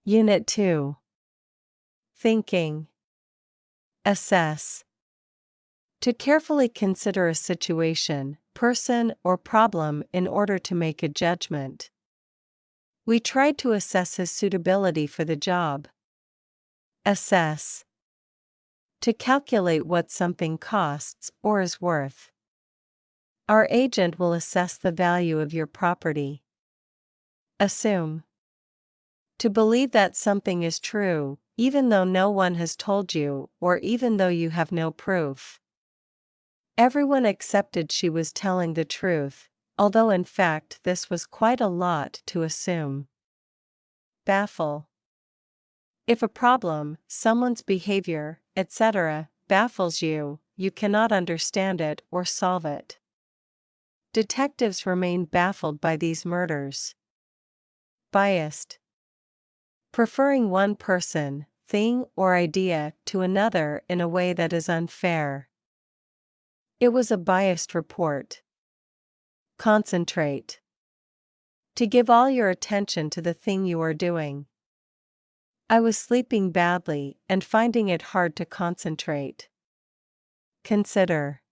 Unit 2. Thinking. Assess. To carefully consider a situation, person, or problem in order to make a judgment. We tried to assess his suitability for the job. Assess. To calculate what something costs or is worth. Our agent will assess the value of your property. Assume. To believe that something is true, even though no one has told you, or even though you have no proof. Everyone accepted she was telling the truth, although in fact this was quite a lot to assume. Baffle. If a problem, someone's behavior, etc., baffles you, you cannot understand it or solve it. Detectives remain baffled by these murders. Biased. Preferring one person, thing, or idea to another in a way that is unfair. It was a biased report. Concentrate. To give all your attention to the thing you are doing. I was sleeping badly and finding it hard to concentrate. Consider.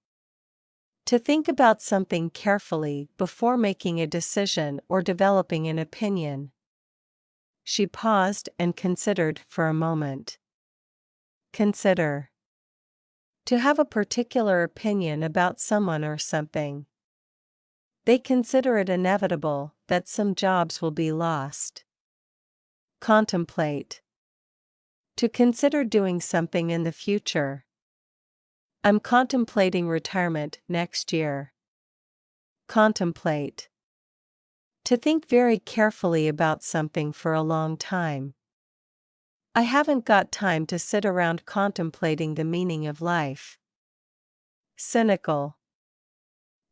To think about something carefully before making a decision or developing an opinion. She paused and considered for a moment. Consider. To have a particular opinion about someone or something. They consider it inevitable that some jobs will be lost. Contemplate. To consider doing something in the future. I'm contemplating retirement next year. Contemplate. To think very carefully about something for a long time. I haven't got time to sit around contemplating the meaning of life. Cynical.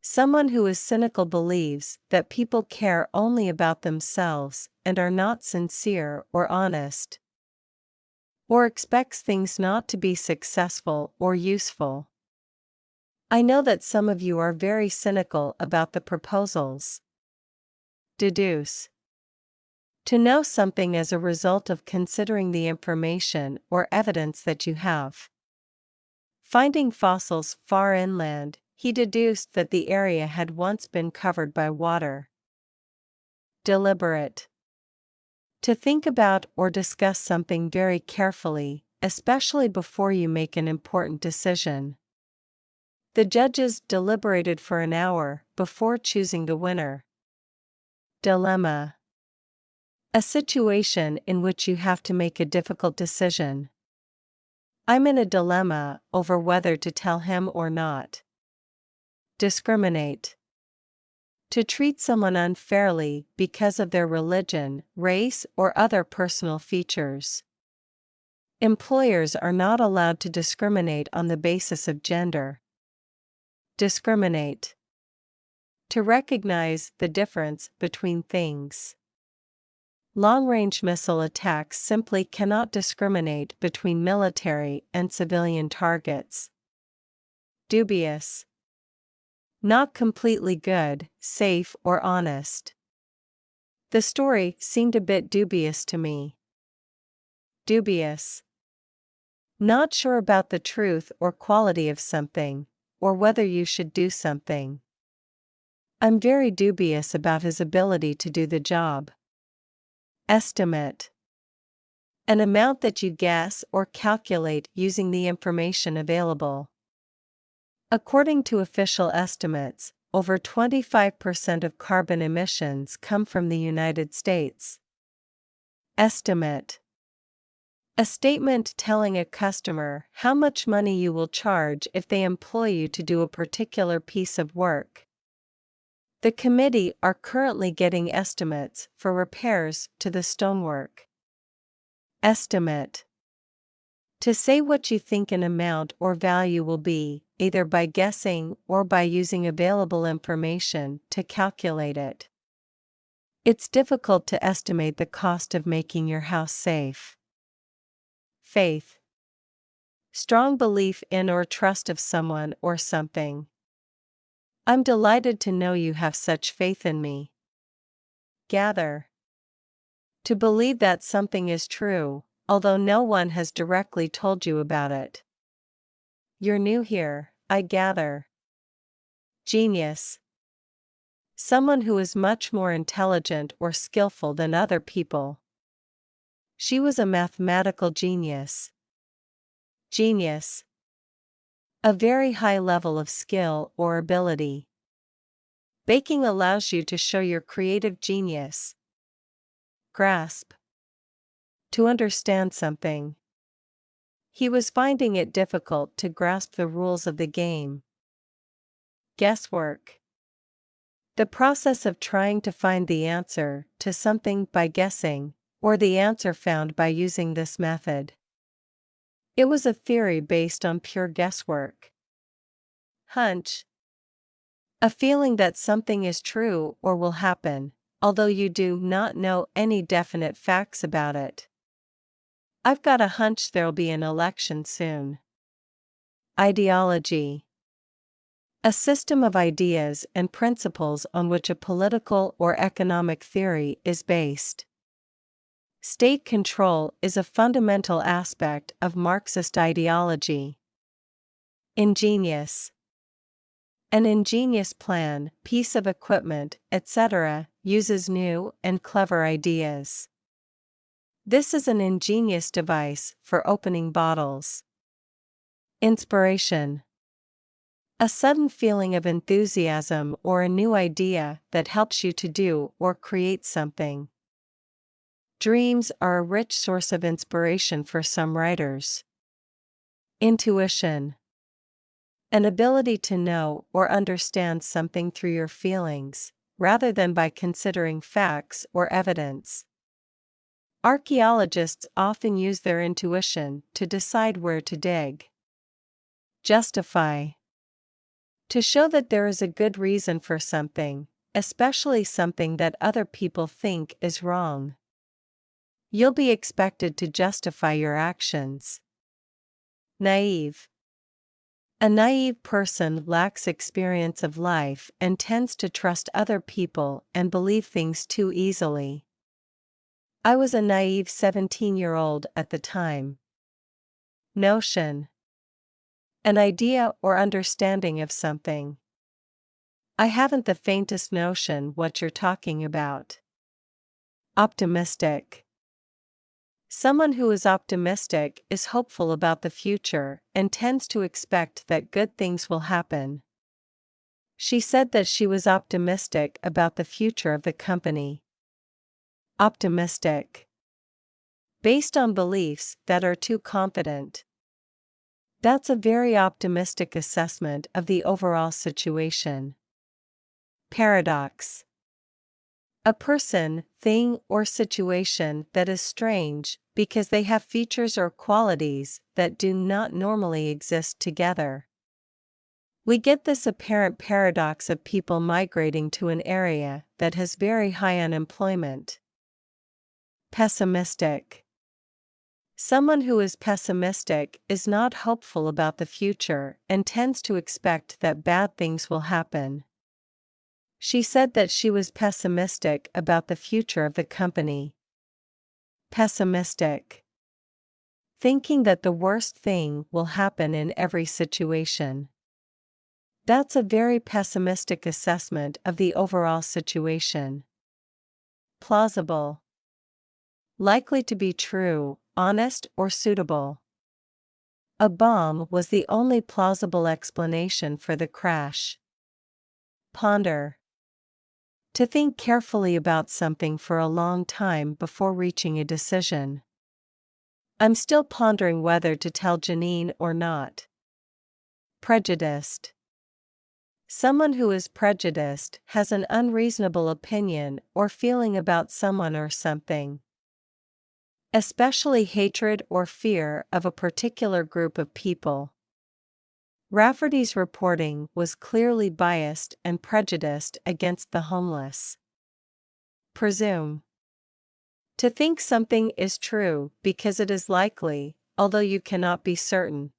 Someone who is cynical believes that people care only about themselves and are not sincere or honest. Or expects things not to be successful or useful. I know that some of you are very cynical about the proposals. Deduce. To know something as a result of considering the information or evidence that you have. Finding fossils far inland, he deduced that the area had once been covered by water. Deliberate. To think about or discuss something very carefully, especially before you make an important decision. The judges deliberated for an hour before choosing the winner. Dilemma. A situation in which you have to make a difficult decision. I'm in a dilemma over whether to tell him or not. Discriminate. To treat someone unfairly because of their religion, race, or other personal features. Employers are not allowed to discriminate on the basis of gender. Discriminate. To recognize the difference between things. Long-range missile attacks simply cannot discriminate between military and civilian targets. Dubious. Not completely good, safe, or honest. The story seemed a bit dubious to me. Dubious. Not sure about the truth or quality of something, or whether you should do something. I'm very dubious about his ability to do the job. Estimate. An amount that you guess or calculate using the information available. According to official estimates, over 25% of carbon emissions come from the United States. Estimate. A statement telling a customer how much money you will charge if they employ you to do a particular piece of work. The committee are currently getting estimates for repairs to the stonework. Estimate. To say what you think an amount or value will be, either by guessing or by using available information to calculate it. It's difficult to estimate the cost of making your house safe. Faith. Strong belief in or trust of someone or something. I'm delighted to know you have such faith in me. Gather. To believe that something is true, although no one has directly told you about it. You're new here, I gather. Genius. Someone who is much more intelligent or skillful than other people. She was a mathematical genius. Genius. A very high level of skill or ability. Baking allows you to show your creative genius. Grasp. To understand something. He was finding it difficult to grasp the rules of the game. Guesswork. The process of trying to find the answer to something by guessing, or the answer found by using this method. It was a theory based on pure guesswork. Hunch. A feeling that something is true or will happen, although you do not know any definite facts about it. I've got a hunch there'll be an election soon. Ideology. A system of ideas and principles on which a political or economic theory is based. State control is a fundamental aspect of Marxist ideology. Ingenious. An ingenious plan, piece of equipment, etc., uses new and clever ideas. This is an ingenious device for opening bottles. Inspiration. A sudden feeling of enthusiasm or a new idea that helps you to do or create something. Dreams are a rich source of inspiration for some writers. Intuition. An ability to know or understand something through your feelings, rather than by considering facts or evidence. Archaeologists often use their intuition to decide where to dig. Justify. To show that there is a good reason for something, especially something that other people think is wrong. You'll be expected to justify your actions. Naive. A naive person lacks experience of life and tends to trust other people and believe things too easily. I was a naive 17-year-old at the time. Notion. An idea or understanding of something. I haven't the faintest notion what you're talking about. Optimistic. Someone who is optimistic is hopeful about the future and tends to expect that good things will happen. She said that she was optimistic about the future of the company. Optimistic. Based on beliefs that are too confident. That's a very optimistic assessment of the overall situation. Paradox. A person, thing, or situation that is strange because they have features or qualities that do not normally exist together. We get this apparent paradox of people migrating to an area that has very high unemployment. Pessimistic. Someone who is pessimistic is not hopeful about the future and tends to expect that bad things will happen. She said that she was pessimistic about the future of the company. Pessimistic. Thinking that the worst thing will happen in every situation. That's a very pessimistic assessment of the overall situation. Plausible. Likely to be true, honest, or suitable. A bomb was the only plausible explanation for the crash. Ponder. To think carefully about something for a long time before reaching a decision. I'm still pondering whether to tell Janine or not. Prejudiced. Someone who is prejudiced has an unreasonable opinion or feeling about someone or something. Especially hatred or fear of a particular group of people. Rafferty's reporting was clearly biased and prejudiced against the homeless. Presume. To think something is true because it is likely, although you cannot be certain.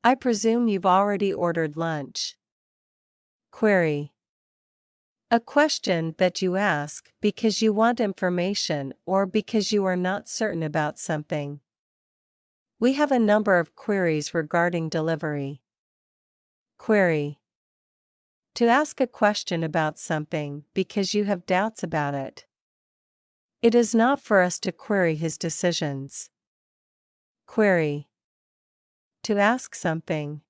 I presume you've already ordered lunch. Query. A question that you ask because you want information or because you are not certain about something. We have a number of queries regarding delivery. Query. To ask a question about something because you have doubts about it. It is not for us to query his decisions. Query. To ask something.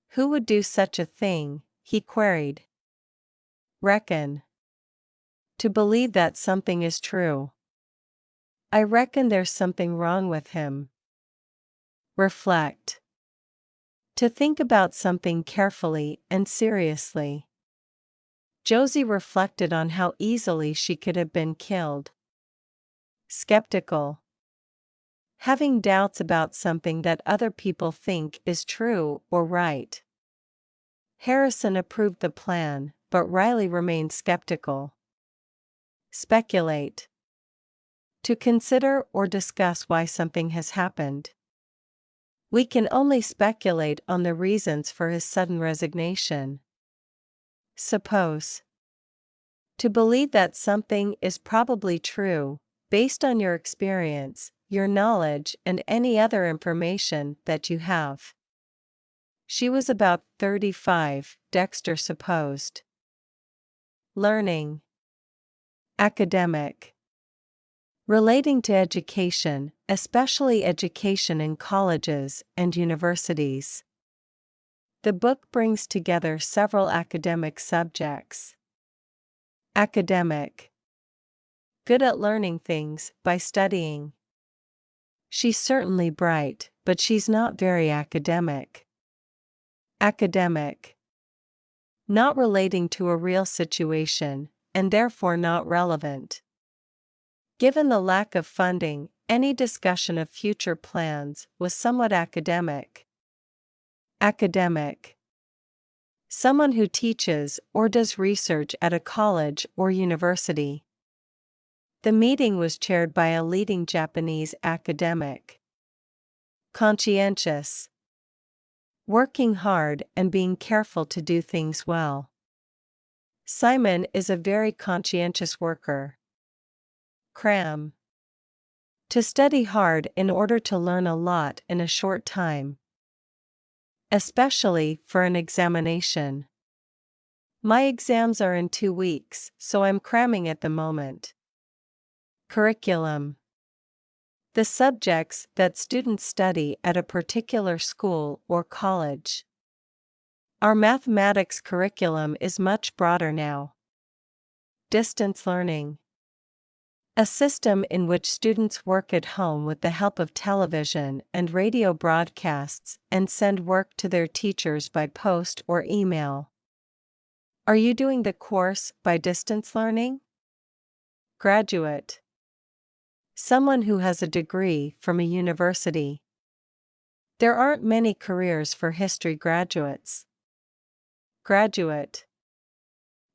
Who would do such a thing? He queried. Reckon. To believe that something is true. I reckon there's something wrong with him. Reflect. To think about something carefully and seriously. Josie reflected on how easily she could have been killed. Skeptical. Having doubts about something that other people think is true or right. Harrison approved the plan, but Riley remained skeptical. Speculate. To consider or discuss why something has happened. We can only speculate on the reasons for his sudden resignation. Suppose. To believe that something is probably true, based on your experience, your knowledge, and any other information that you have. She was about 35, Dexter supposed. Learning. Academic. Relating to education, especially education in colleges and universities. The book brings together several academic subjects. Academic. Good at learning things by studying. She's certainly bright, but she's not very academic. Academic. Not relating to a real situation, and therefore not relevant. Given the lack of funding, any discussion of future plans was somewhat academic. Academic. Someone who teaches or does research at a college or university. The meeting was chaired by a leading Japanese academic. Conscientious. Working hard and being careful to do things well. Simon is a very conscientious worker. Cram. To study hard in order to learn a lot in a short time. Especially for an examination. My exams are in 2 weeks, so I'm cramming at the moment. Curriculum. The subjects that students study at a particular school or college. Our mathematics curriculum is much broader now. Distance learning. A system in which students work at home with the help of television and radio broadcasts and send work to their teachers by post or email. Are you doing the course by distance learning? Graduate. Someone who has a degree from a university. There aren't many careers for history graduates. Graduate.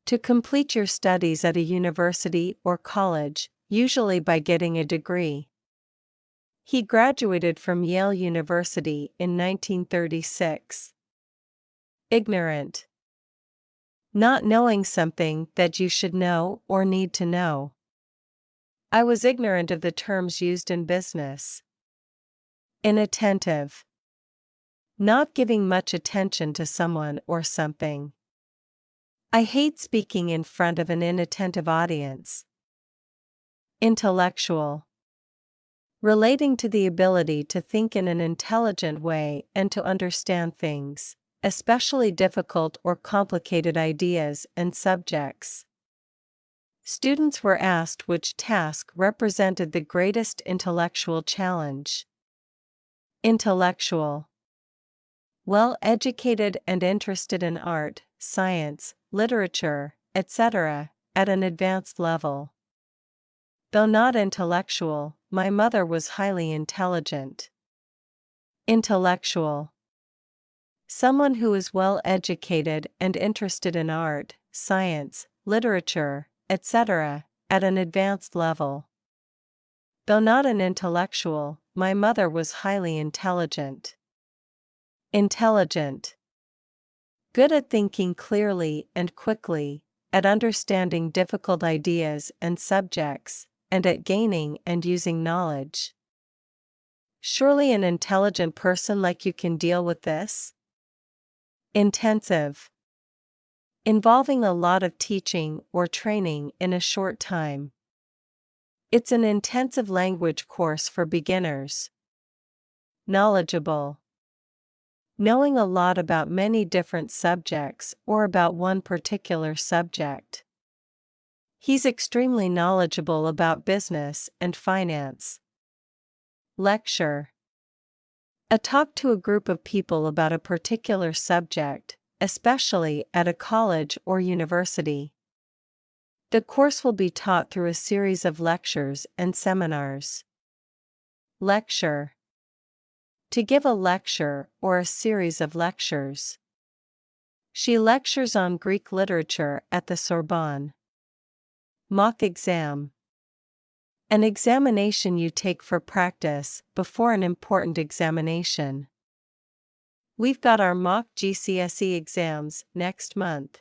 To complete your studies at a university or college, usually by getting a degree. He graduated from Yale University in 1936. Ignorant. Not knowing something that you should know or need to know. I was ignorant of the terms used in business. Inattentive. Not giving much attention to someone or something. I hate speaking in front of an inattentive audience. Intellectual. Relating to the ability to think in an intelligent way and to understand things, especially difficult or complicated ideas and subjects. Students were asked which task represented the greatest intellectual challenge. Intellectual. Well educated and interested in art, science, literature, etc., at an advanced level. Though not intellectual, my mother was highly intelligent. Intellectual. Someone who is well educated and interested in art, science, literature, etc., at an advanced level. Though not an intellectual, my mother was highly intelligent. Intelligent. Good at thinking clearly and quickly, at understanding difficult ideas and subjects, and at gaining and using knowledge. Surely an intelligent person like you can deal with this? Intensive. Involving a lot of teaching or training in a short time. It's an intensive language course for beginners. Knowledgeable. Knowing a lot about many different subjects or about one particular subject. He's extremely knowledgeable about business and finance. Lecture. A talk to a group of people about a particular subject, especially at a college or university. The course will be taught through a series of lectures and seminars. Lecture. To give a lecture or a series of lectures. She lectures on Greek literature at the Sorbonne. Mock exam. An examination you take for practice before an important examination. We've got our mock GCSE exams next month.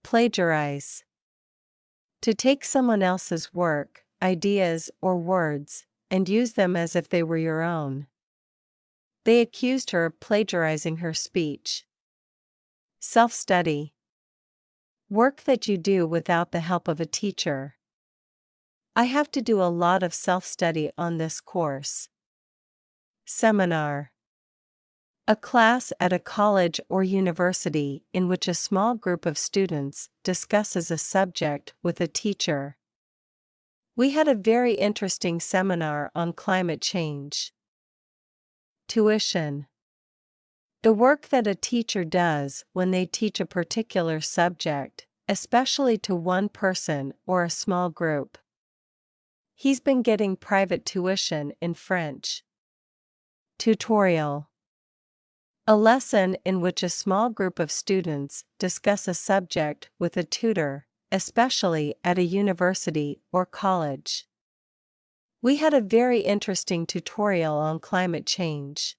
Plagiarize. To take someone else's work, ideas, or words, and use them as if they were your own. They accused her of plagiarizing her speech. Self-study. Work that you do without the help of a teacher. I have to do a lot of self-study on this course. Seminar. A class at a college or university in which a small group of students discusses a subject with a teacher. We had a very interesting seminar on climate change. Tuition. The work that a teacher does when they teach a particular subject, especially to one person or a small group. He's been getting private tuition in French. Tutorial. A lesson in which a small group of students discuss a subject with a tutor, especially at a university or college. We had a very interesting tutorial on climate change.